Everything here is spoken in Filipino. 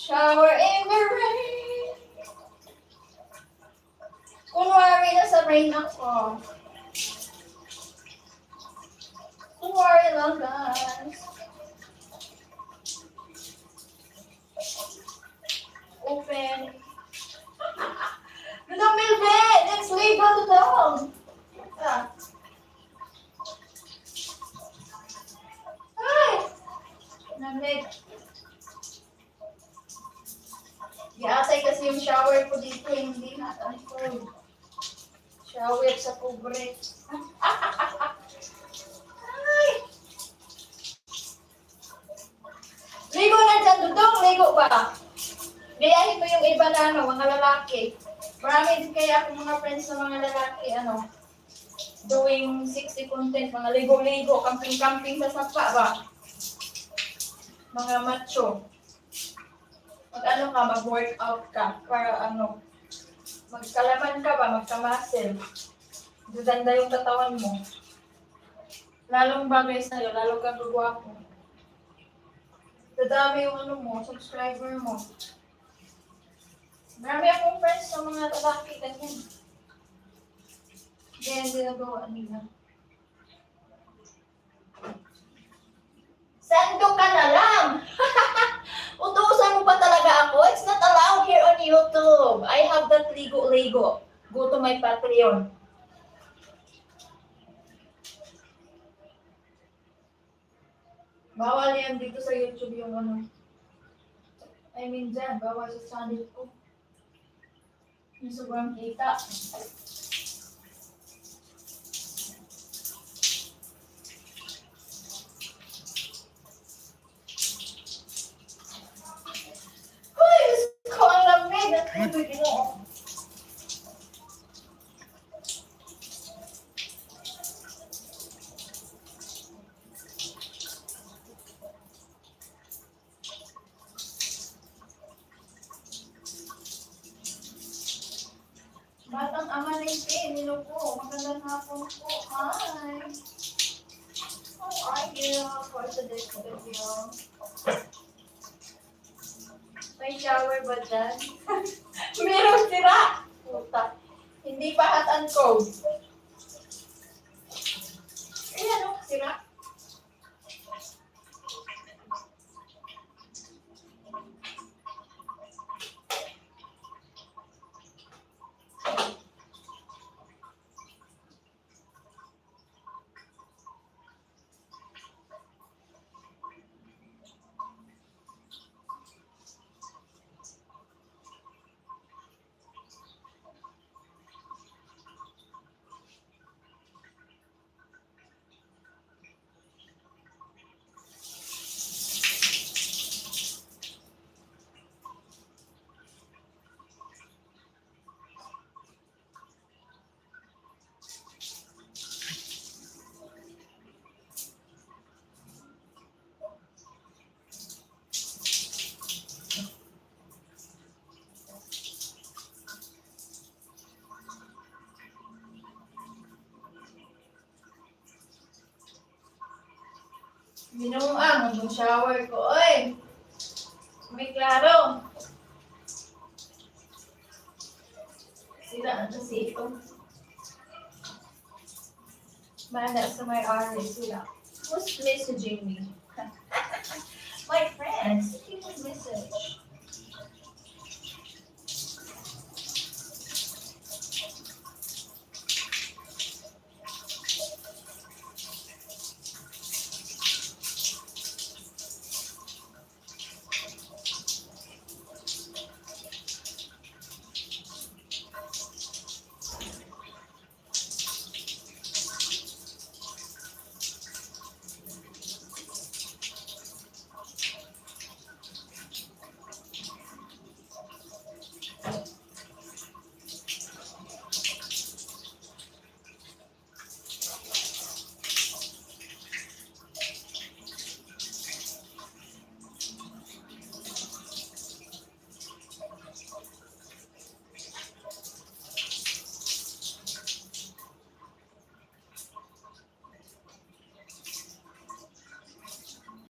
Shower in the rain. Kunwari na sa rain ako. Kunwari lang, guys. Open. Madam Milvet, let's leave the dog. Ah. Ay! Namig. Iatay kasi yung shower ko dito, hindi natin ko. Shower sa pobre. Ay! Ligo na dyan, Dudong. Ligo ba? Gayahin ko yung iba na mga lalaki. Marami din kaya akong mga friends na mga lalaki, doing 60 content, mga ligo-ligo, camping-camping sa sapa ba? Mga macho. Mag-workout ka, para magkalaman ka ba, magka-muscle. Gaganda yung katawan mo. Lalong bagay sa'yo, lalong kang gagwapo. Dadami yung subscriber mo. Marami akong friends sa mga lalaki, ganyan. Ganyan ginagawa nila. Sando ka na lang! Utusan mo pa talaga ako? It's not allowed here on YouTube. I have that Ligo. Go to my Patreon. Bawal yan dito sa YouTube yung dyan, bawal sa channel ko. Yung sobrang kita. Uy, gusto ko ang lamig. Ito ginoo. Batang ama ng Nilo po. Magandang hapon po. Hi. How are you? For today's video. May shower ba dyan? Meron sira. Puta. Hindi pa hot and cold. Ayan sira. Minuang, ang shower ko. Oy! May klaro. Sila, kasi ito. Mana sa may RA sila. Who's messaging me?